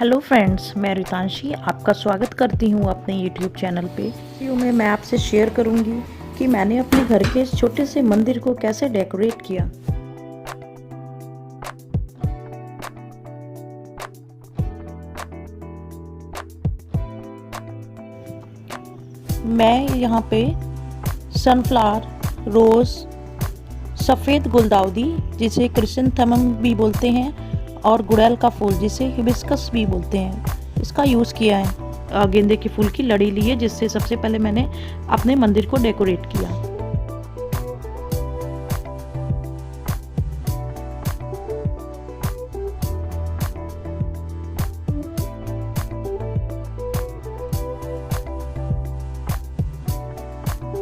Hello friends, मैं रितांशी आपका स्वागत करती हूँ अपने यूट्यूब चैनल पे। वीडियो में मैं आपसे शेयर करूँगी कि मैंने अपने घर के इस छोटे से मंदिर को कैसे डेकोरेट किया। मैं यहाँ पे सनफ्लावर, रोज़, सफ़ेद गुलदाउदी जिसे क्रिसैंथेमम भी बोलते हैं और गुड़ैल का फूल जिसे हिबिस्कस भी बोलते हैं, इसका यूज़ किया है। गेंदे के फूल की लड़ी ली है जिससे सबसे पहले मैंने अपने मंदिर को डेकोरेट किया।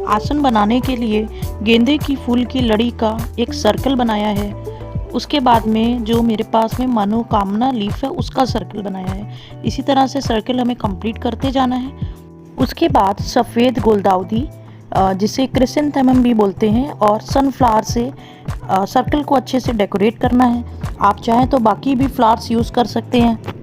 आसन बनाने के लिए गेंदे की फूल की लड़ी का एक सर्कल बनाया है। उसके बाद में जो मेरे पास में मनोकामना लीफ है उसका सर्कल बनाया है। इसी तरह से सर्कल हमें कंप्लीट करते जाना है। उसके बाद सफ़ेद गुलदाउदी जिसे क्रिसैंथेमम भी बोलते हैं और सनफ्लावर से सर्कल को अच्छे से डेकोरेट करना है। आप चाहें तो बाकी भी फ्लावर्स यूज़ कर सकते हैं।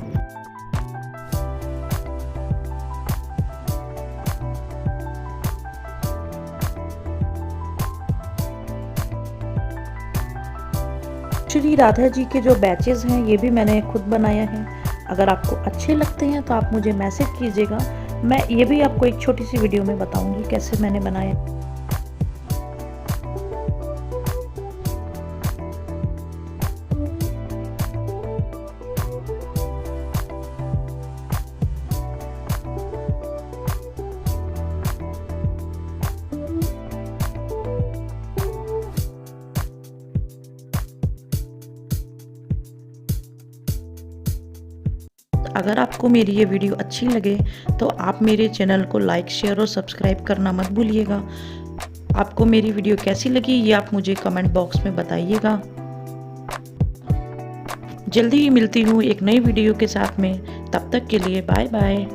श्री राधा जी के जो बैचेस हैं ये भी मैंने खुद बनाया है। अगर आपको अच्छे लगते हैं तो आप मुझे मैसेज कीजिएगा, मैं ये भी आपको एक छोटी सी वीडियो में बताऊंगी कैसे मैंने बनाया। अगर आपको मेरी ये वीडियो अच्छी लगे तो आप मेरे चैनल को लाइक, शेयर और सब्सक्राइब करना मत भूलिएगा। आपको मेरी वीडियो कैसी लगी ये आप मुझे कमेंट बॉक्स में बताइएगा। जल्दी ही मिलती हूँ एक नई वीडियो के साथ में, तब तक के लिए बाय बाय।